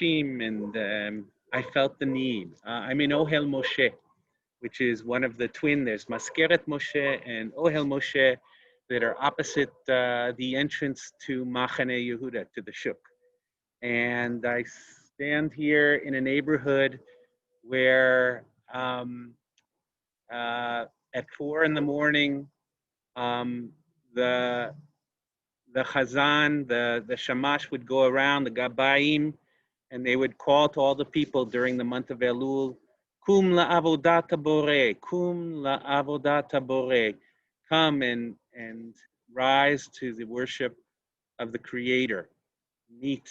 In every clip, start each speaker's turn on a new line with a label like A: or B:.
A: and I felt the need. I'm in Ohel Moshe, which is one of the twin. There's Maskeret Moshe and Ohel Moshe that are opposite the entrance to Machane Yehuda, to the Shuk. And I stand here in a neighborhood where at 4 in the morning, the Chazan, the Shamash would go around, the Gabayim, and they would call to all the people during the month of Elul, Kum la'avodat haboreh, Kum la'avodat haboreh. Come and rise to the worship of the Creator. Meet,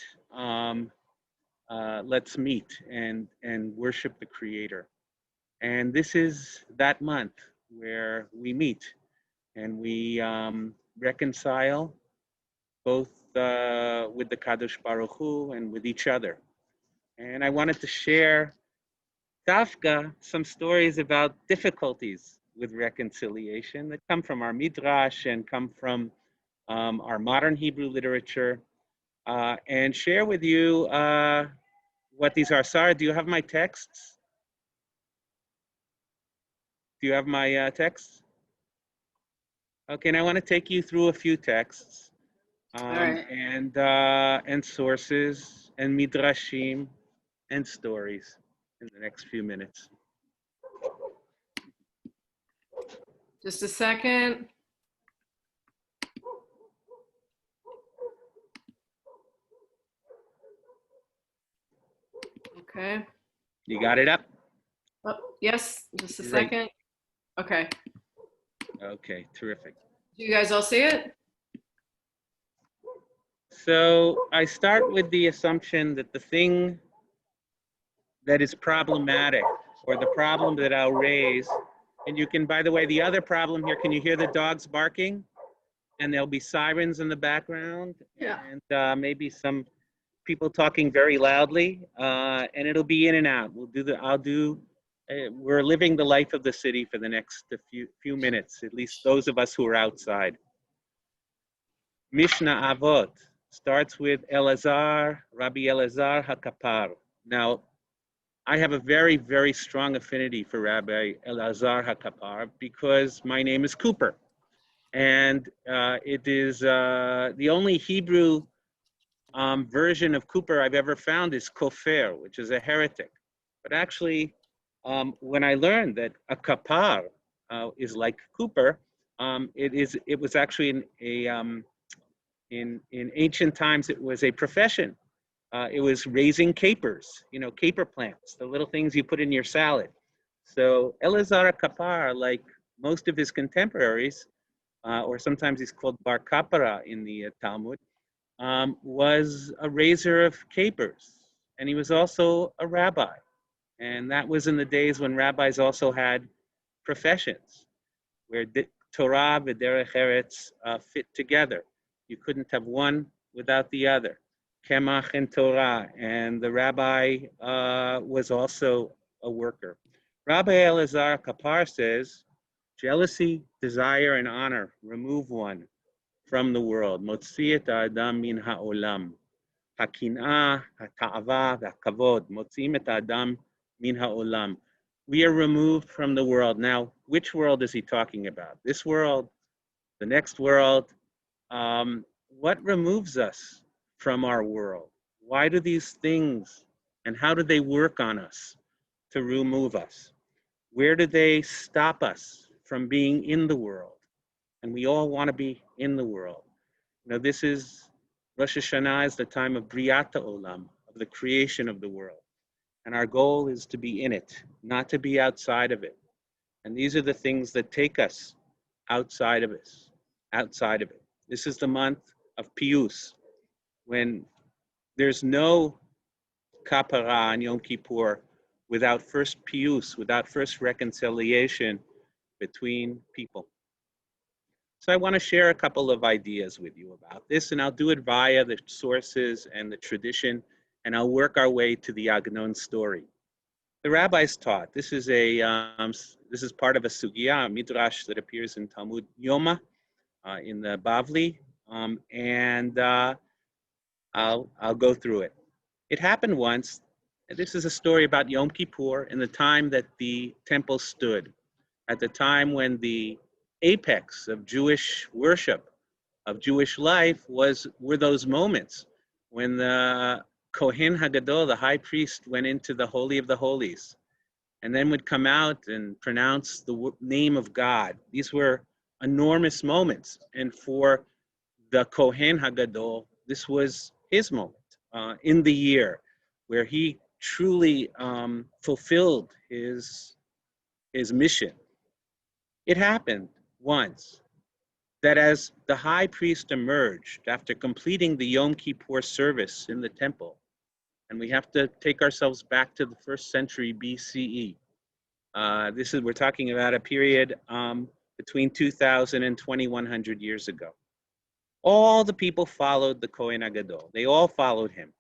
A: let's meet and worship the Creator. And this is that month where we meet and we reconcile both with the Kadosh Baruch Hu and with each other. And I wanted to share, Dafka, some stories about difficulties with reconciliation that come from our Midrash and come from our modern Hebrew literature, and share with you what these are. Sarah, do you have my texts? Do you have my texts? Okay, and I want to take you through a few texts and sources and midrashim and stories in the next few minutes.
B: Just a second. Okay.
A: You got it up?
B: Oh, yes, just a
A: Great.
B: second. Okay.
A: Okay, terrific.
B: Do you guys all see it?
A: So I start with the assumption that the thing that is problematic, or the problem that I'll raise, and you can, by the way, the other problem here, can you hear the dogs barking? And there'll be sirens in the background,
B: Yeah.
A: and maybe some people talking very loudly, and it'll be in and out. We're living the life of the city for the next few minutes, at least those of us who are outside. Mishnah Avot starts with Elazar, Rabbi Elazar HaKapar. Now, I have a very, very strong affinity for Rabbi Elazar HaKapar because my name is Cooper. And it is the only Hebrew version of Cooper I've ever found is Kofer, which is a heretic. But actually, when I learned that a kapar is like Cooper, it was actually in ancient times, it was a profession. It was raising capers, caper plants, the little things you put in your salad. So Elazar Kapar, like most of his contemporaries, or sometimes he's called Bar Kapara in the Talmud, was a raiser of capers. And he was also a rabbi. And that was in the days when rabbis also had professions, where Torah and Derech Eretz fit together. You couldn't have one without the other. Kemach and Torah, and the rabbi was also a worker. Rabbi Elazar Kapar says, jealousy, desire, and honor, remove one from the world. Motzi et ha'adam min ha'olam. Hakin'ah, ha'ta'ava, ha'kavod. Motzi'im et ha'adam min ha'olam. We are removed from the world. Now, which world is he talking about? This world, the next world? What removes us from our world? Why do these things, and how do they work on us to remove us? Where do they stop us from being in the world? And we all want to be in the world. This is, Rosh Hashanah is the time of Briat Olam, of the creation of the world. And our goal is to be in it, not to be outside of it. And these are the things that take us outside of us, outside of it. This is the month of Piyus, when there's no kapara on Yom Kippur without first Piyus, without first reconciliation between people. So I want to share a couple of ideas with you about this, and I'll do it via the sources and the tradition, and I'll work our way to the Agnon story. The rabbis taught, this is part of a sugya, a midrash that appears in Talmud Yoma, in the Bavli, and I'll go through it. It happened once. This is a story about Yom Kippur in the time that the temple stood, at the time when the apex of Jewish worship, of Jewish life were those moments when the Kohen Hagadol, the high priest, went into the Holy of the Holies and then would come out and pronounce the name of God. These were enormous moments. And for the Kohen Hagadol, this was his moment in the year where he truly fulfilled his mission. It happened once that as the high priest emerged after completing the Yom Kippur service in the temple, and we have to take ourselves back to the 1st century BCE. We're talking about a period between 2000 and 2100 years ago. All the people followed the Kohen Hagadol. They all followed him.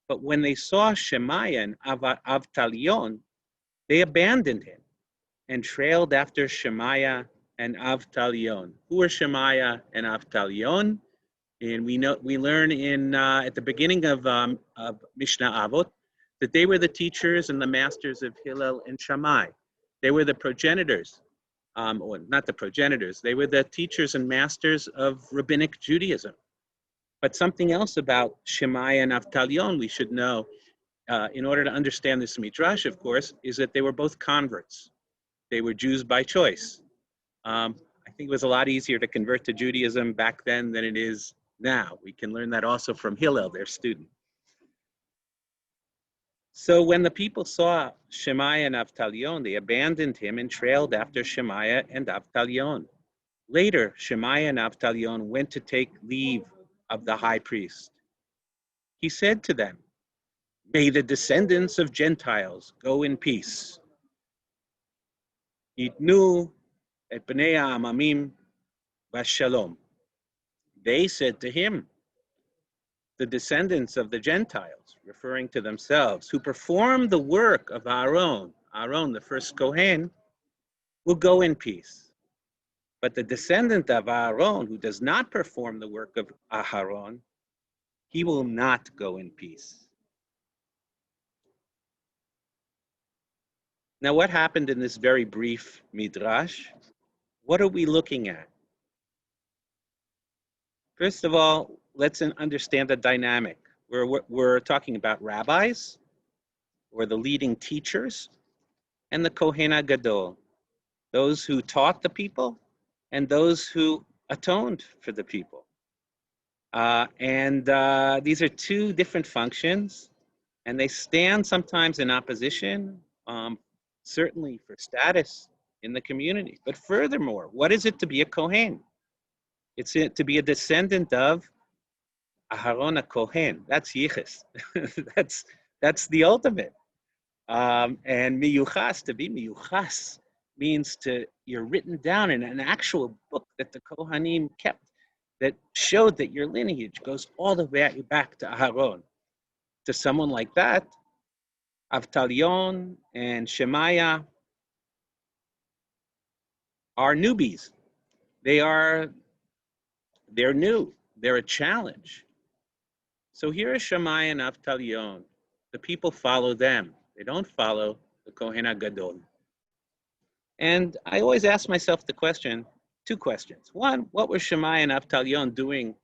A: But when they saw Shemaiah and Avtalion, they abandoned him and trailed after Shemaiah and Avtalion. Who are Shemaiah and Avtalion? And we learn at the beginning of Mishnah Avot that they were the teachers and the masters of Hillel and Shammai. They were the progenitors, or not the progenitors. They were the teachers and masters of rabbinic Judaism. But something else about Shemaiah and Avtalion we should know in order to understand this midrash, of course, is that they were both converts. They were Jews by choice. I think it was a lot easier to convert to Judaism back then than it is now. We can learn that also from Hillel, their student. So when the people saw Shemaiah and Avtalion, they abandoned him and trailed after Shemaiah and Avtalion. Later, Shemaiah and Avtalion went to take leave of the high priest. He said to them, "May the descendants of Gentiles go in peace. Yitnu et bnei ha'amamim v'shalom." They said to him, "The descendants of the Gentiles," referring to themselves, "who perform the work of Aaron," the first Kohen, "will go in peace. But the descendant of Aaron, who does not perform the work of Aharon, he will not go in peace." Now, what happened in this very brief midrash? What are we looking at? First of all, let's understand the dynamic. We're talking about rabbis, or the leading teachers, and the Kohen Hagadol, those who taught the people and those who atoned for the people. These are two different functions, and they stand sometimes in opposition, certainly for status in the community. But furthermore, what is it to be a Kohen? It's to be a descendant of Aharon a Kohen. That's Yichus. that's the ultimate. And miyuchas, to be miyuchas, means you're written down in an actual book that the Kohanim kept that showed that your lineage goes all the way back to Aharon. To someone like that, Avtalion and Shemaiah are newbies. They're new. They're a challenge. So here is Shemaiah and Avtalion. The people follow them. They don't follow the Kohen Hagadol. And I always ask myself two questions. One, what were Shemaiah and Avtalion doing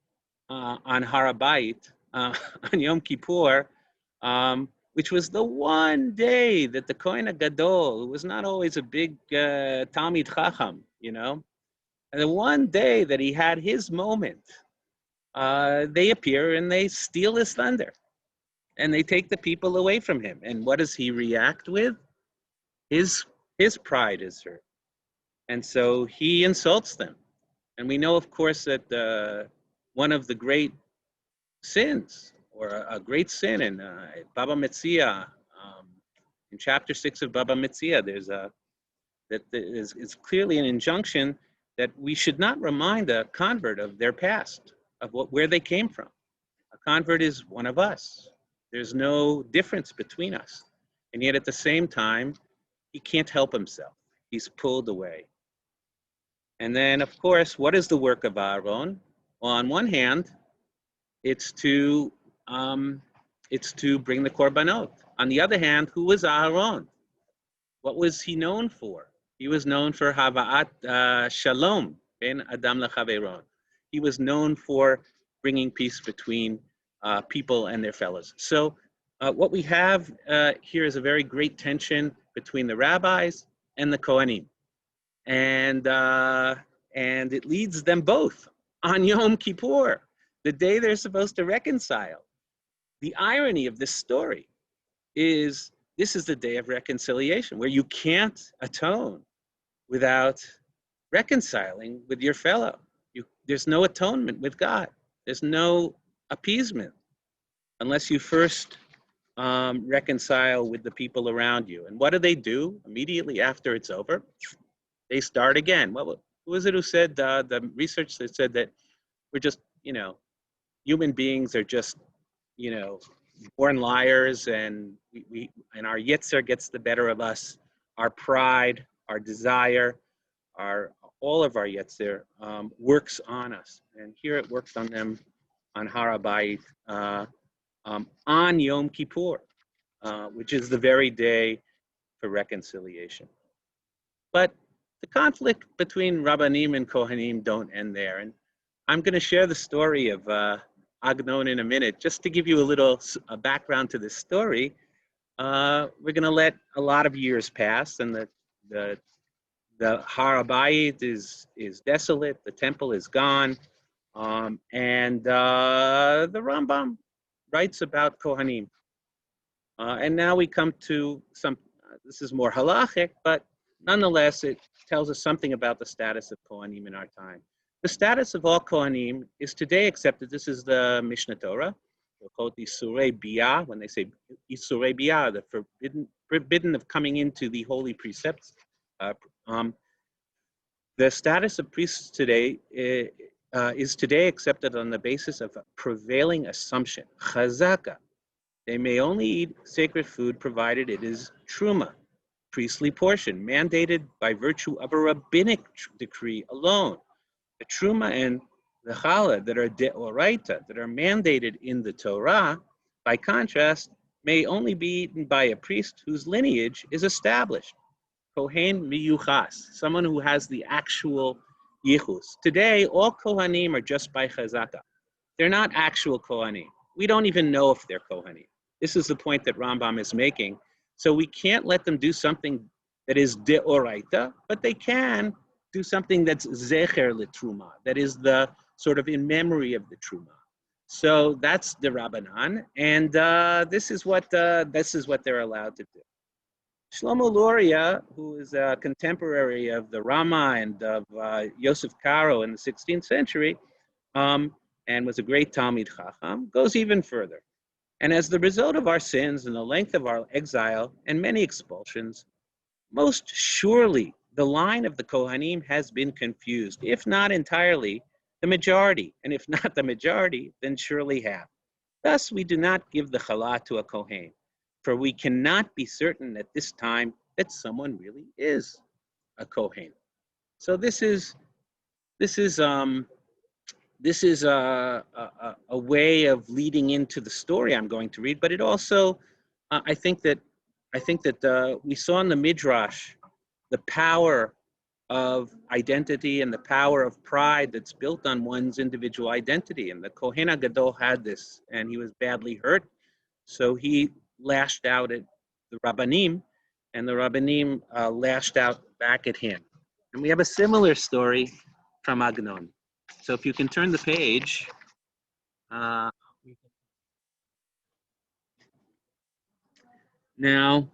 A: on Har HaBayit, on Yom Kippur, which was the one day that the Kohen Hagadol, who was not always a big Talmid Chacham, and the one day that he had his moment, they appear and they steal his thunder. And they take the people away from him. And what does he react with? His pride is hurt. And so he insults them. And we know, of course, that one of the great sins, or a great sin in Baba Metzia, in chapter 6 of Baba Metzia, it's clearly an injunction that we should not remind a convert of their past, of where they came from. A convert is one of us. There's no difference between us. And yet at the same time, he can't help himself. He's pulled away. And then, of course, what is the work of Aaron? Well, on one hand, it's to it's to bring the korbanot. On the other hand, who was Aaron? What was he known for? He was known for Hava'at Shalom, ben Adam lechaveron. He was known for bringing peace between people and their fellows. So what we have here is a very great tension between the rabbis and the Kohanim. And it leads them both on Yom Kippur, the day they're supposed to reconcile. The irony of this story is this is the day of reconciliation, where you can't atone without reconciling with your fellow. There's no atonement with God. There's no appeasement unless you first reconcile with the people around you. And what do? Immediately after it's over, they start again. Well, who was it who said, the research that said that we're just, human beings are just, born liars, and and our yetzer gets the better of us. Our pride, our desire, all of our yetzer works on us. And here it works on them on Har HaBayit on Yom Kippur, which is the very day for reconciliation. But the conflict between Rabbanim and Kohanim don't end there. And I'm going to share the story of Agnon in a minute. Just to give you a little background to this story, we're going to let a lot of years pass, and the Har HaBayit is desolate, the temple is gone, and the Rambam writes about Kohanim. And now we come to this is more halachic, but nonetheless, it tells us something about the status of Kohanim in our time. The status of all Kohanim is today accepted. This is the Mishnah Torah. We'll call it Isurei Biyah. When they say Isurei Biyah, the forbidden of coming into the holy precepts. The status of priests today is today accepted on the basis of a prevailing assumption, chazaka. They may only eat sacred food provided it is truma, priestly portion, mandated by virtue of a rabbinic decree alone. The truma and the challah that are deoraita, that are mandated in the Torah, by contrast, may only be eaten by a priest whose lineage is established. Kohen miyuchas, someone who has the actual yichus. Today, all Kohanim are just by chazaka. They're not actual Kohanim. We don't even know if they're Kohanim. This is the point that Rambam is making. So we can't let them do something that is deoraita, but they can do something that's zecher letruma, that is the sort of in memory of the truma. So that's the Rabbanan, and this is what they're allowed to do. Shlomo Luria, who is a contemporary of the Rama and of Yosef Karo in the 16th century, and was a great Talmid Chacham, goes even further. And as the result of our sins and the length of our exile and many expulsions, most surely the line of the Kohanim has been confused, if not entirely, the majority, and if not the majority, then surely half. Thus, we do not give the challah to a Kohen, for we cannot be certain at this time that someone really is a Kohen. So this is a way of leading into the story I'm going to read, but it also, I think that we saw in the Midrash the power of identity and the power of pride that's built on one's individual identity. And the Kohen HaGadol had this, and he was badly hurt, so he lashed out at the Rabbanim, and the Rabbanim lashed out back at him. And we have a similar story from Agnon. So if you can turn the page, now,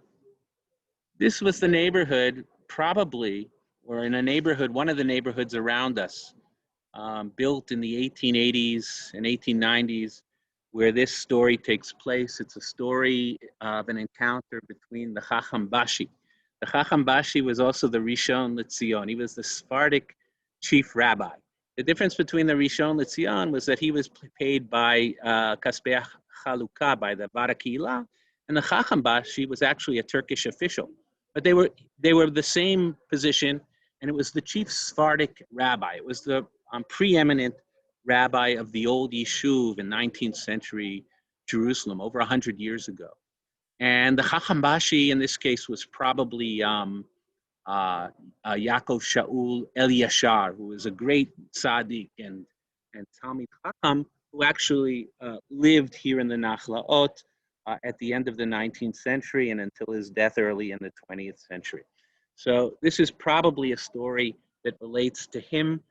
A: this was the neighborhood, probably, or in a neighborhood, one of the neighborhoods around us, built in the 1880s and 1890s, where this story takes place. It's a story of an encounter between the Chacham Bashi. The Chacham Bashi was also the Rishon LeZion. He was the Sephardic chief rabbi. The difference between the Rishon LeZion was that he was paid by Kaspei Chalukah, by the Barakila, and the Chacham Bashi was actually a Turkish official. But they were the same position, and it was the chief Sephardic rabbi. It was the preeminent rabbi of the old Yishuv in 19th century Jerusalem over 100 years ago. And the Chacham Bashi in this case was probably Yaakov Shaul Eliashar, who was a great tzaddik and Talmid Chacham, who actually lived here in the Nachlaot at the end of the 19th century and until his death early in the 20th century. So this is probably a story that relates to him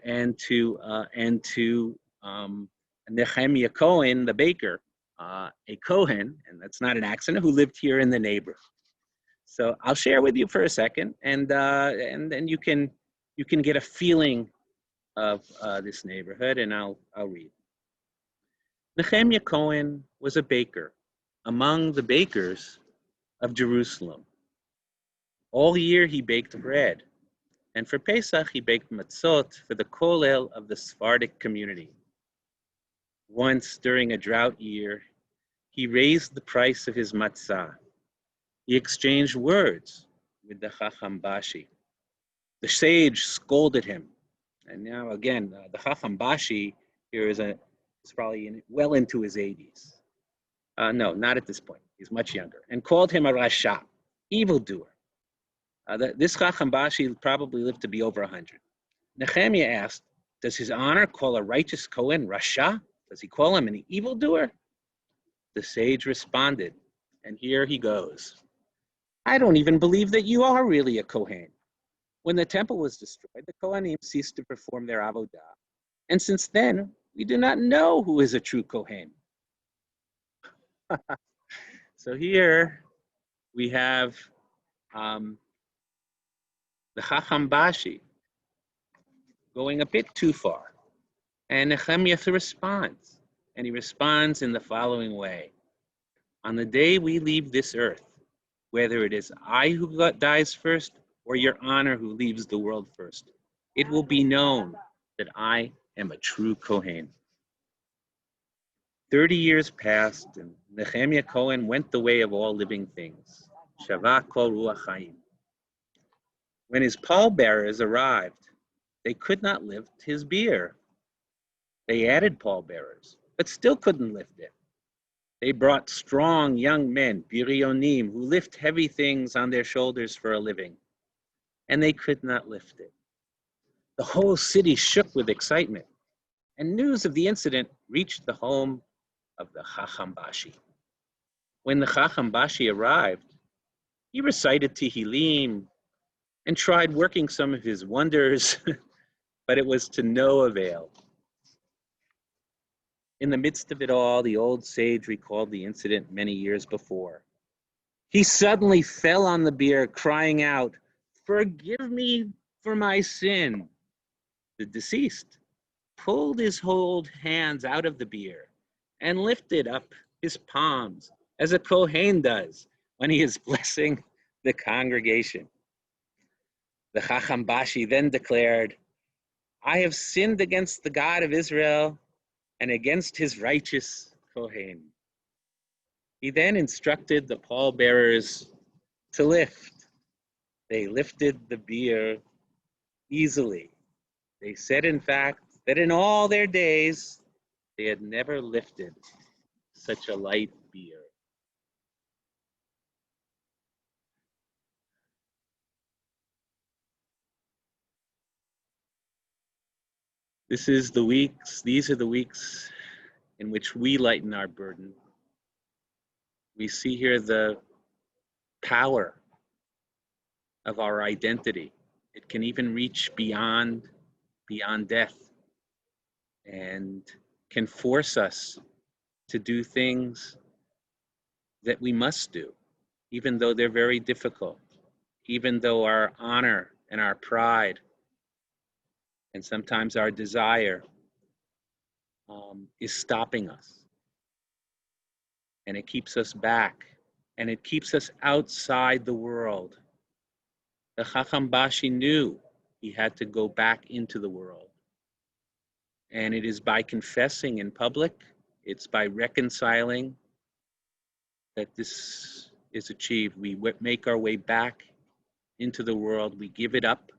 A: and to Nehemiah Cohen, the baker, a Kohen, and that's not an accident, who lived here in the neighborhood. So I'll share with you for a second, and then you can get a feeling of this neighborhood, and I'll read. Nehemiah Cohen was a baker among the bakers of Jerusalem. All year he baked bread, and for Pesach he baked matzot for the kollel of the Sephardic community. Once during a drought year, he raised the price of his matzah. He exchanged words with the Chacham Bashi. The sage scolded him. And now again, the Chacham Bashi here is probably well into his 80s. No, not at this point. He's much younger. And called him a rasha, evildoer. This Chacham Bashi probably lived to be over 100. Nehemiah asked, does his honor call a righteous Kohen rasha? Does he call him an evildoer? The sage responded, and here he goes. I don't even believe that you are really a Kohen. When the temple was destroyed, the Kohanim ceased to perform their avodah. And since then, we do not know who is a true Kohen. So here we have the Chacham Bashi going a bit too far. And Nehemiah responds. And he responds in the following way. On the day we leave this earth, whether it is I who dies first or your honor who leaves the world first, it will be known that I am a true Kohen. 30 years passed, and Nehemiah Cohen went the way of all living things. Shavah kol ruach chaim. When his pallbearers arrived, they could not lift his bier. They added pallbearers, but still couldn't lift it. They brought strong young men, birionim, who lift heavy things on their shoulders for a living, and they could not lift it. The whole city shook with excitement, and news of the incident reached the home of the Chacham Bashi. When the Chacham Bashi arrived, he recited Tehillim and tried working some of his wonders, but it was to no avail. In the midst of it all, the old sage recalled the incident many years before. He suddenly fell on the bier, crying out, "Forgive me for my sin." The deceased pulled his whole hands out of the bier and lifted up his palms as a Kohen does when he is blessing the congregation. The Chacham Bashi then declared, I have sinned against the God of Israel and against his righteous Kohen. He then instructed the pallbearers to lift. They lifted the bier easily. They said, in fact, that in all their days, they had never lifted such a light bier. These are the weeks in which we lighten our burden. We see here the power of our identity. It can even reach beyond death and can force us to do things that we must do, even though they're very difficult, even though our honor and our pride and sometimes our desire is stopping us. And it keeps us back, and it keeps us outside the world. The Chacham Bashi knew he had to go back into the world. And it is by confessing in public, it's by reconciling that this is achieved. We make our way back into the world. We give it up.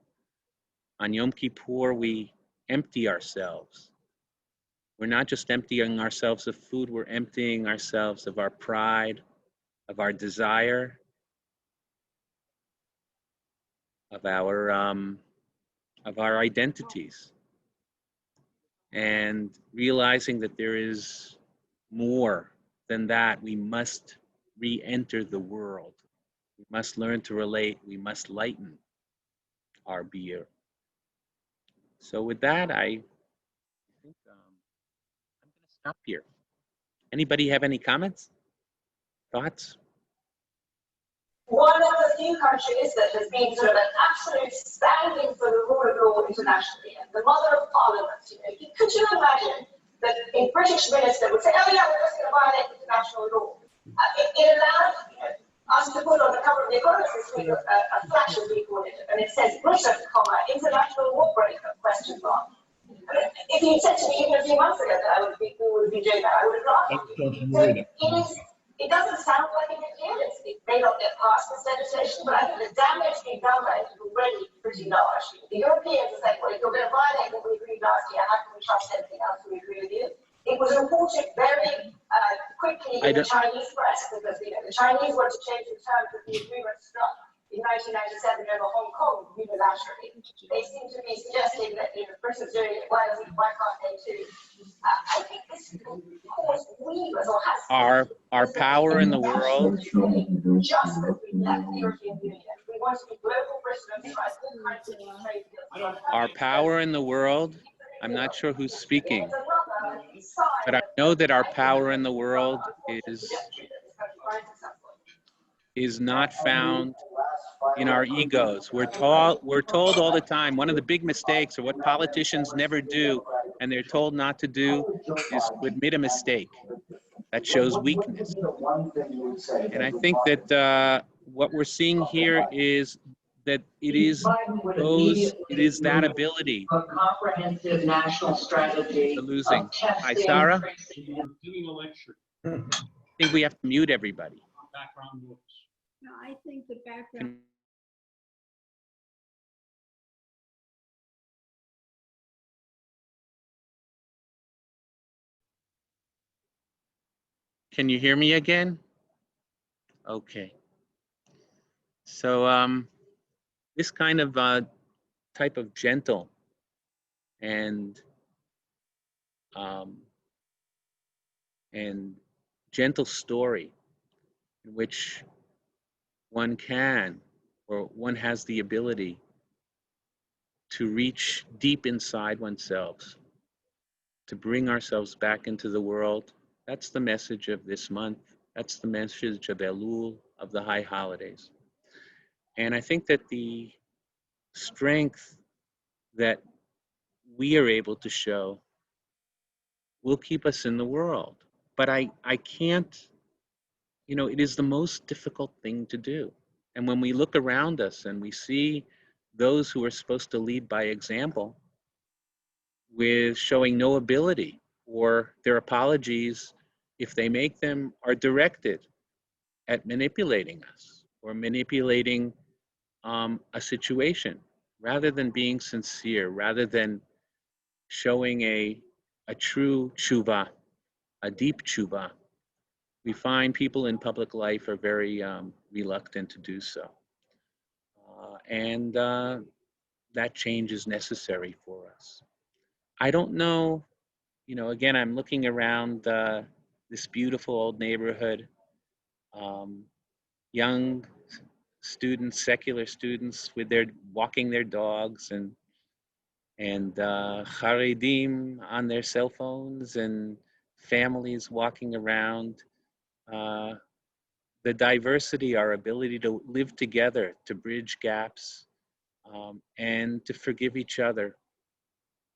A: On Yom Kippur, we empty ourselves. We're not just emptying ourselves of food, we're emptying ourselves of our pride, of our desire, of our identities, and realizing that there is more than that. We must re-enter the world. We must learn to relate. We must lighten our being. So with that, I think I'm going to stop here. Anybody have any comments, thoughts?
C: One of the few countries that has been sort of an absolute standing for the rule of law internationally, and the mother of parliament. Could you imagine that a British minister would say, "Oh yeah, we're just going to violate international law"? It allowed us to put on the cover of the Economist this week a flash, as we call it, and it says Britain, international law breaker, question mark. If you'd said to me even a few months ago that we would be doing that, I would have laughed. So it doesn't sound like a big deal. It may not get past this legislation, but I think the damage being done by it is already pretty large. The Europeans are saying, well, if you're going to violate what we agreed last year, how can we trust anything else we agree with you? It was reported very quickly in the Chinese press because the Chinese want to change the terms of the agreement struck in 1997 over Hong Kong unilaterally. They seem to be suggesting that Britain's doing it, why can't they too? I think this will cause weavers or has
A: our power in the world.
C: Just as we left the European Union, we want to be global Britain and try all kinds of trade deals.
A: Our power in the world. I'm not sure who's speaking, but I know that our power in the world is not found in our egos. We're told all the time, one of the big mistakes, or what politicians never do, and they're told not to do, is to admit a mistake. That shows weakness. And I think that what we're seeing here is that it is that ability.
D: A comprehensive national strategy.
A: The losing. Hi, Sarah.
E: Giving a lecture.
A: I think we have to mute everybody.
E: Background noise.
F: No, I think the background.
A: Can you hear me again? Okay. So this kind of type of gentle and gentle story in which one can, or one has the ability to reach deep inside oneself, to bring ourselves back into the world. That's the message of this month. That's the message of Elul, of the high holidays. And I think that the strength that we are able to show will keep us in the world. But I can't, it is the most difficult thing to do. And when we look around us and we see those who are supposed to lead by example with showing no ability, or their apologies, if they make them, are directed at manipulating us or manipulating a situation, rather than being sincere, rather than showing a true tshuva, a deep tshuva, we find people in public life are very reluctant to do so. And that change is necessary for us. I don't know, again, I'm looking around this beautiful old neighborhood, young students, secular students with walking their dogs, and Haredim on their cell phones, and families walking around. The diversity, our ability to live together, to bridge gaps, and to forgive each other,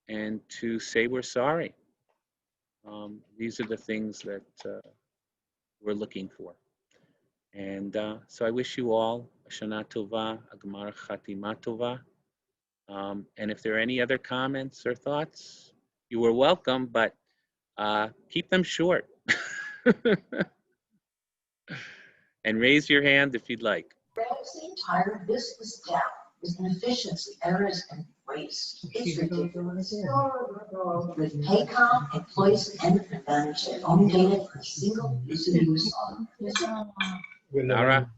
A: and to say we're sorry. These are the things that we're looking for. And so I wish you all a Shana Tova, a Gemar Chatima Tova. And if there are any other comments or thoughts, you are welcome, but keep them short. And raise your hand if you'd like.
C: The entire business down is inefficiency, errors, and waste. It's ridiculous. With Paycom, employees can manage their own data for a single easy use.
A: Nara?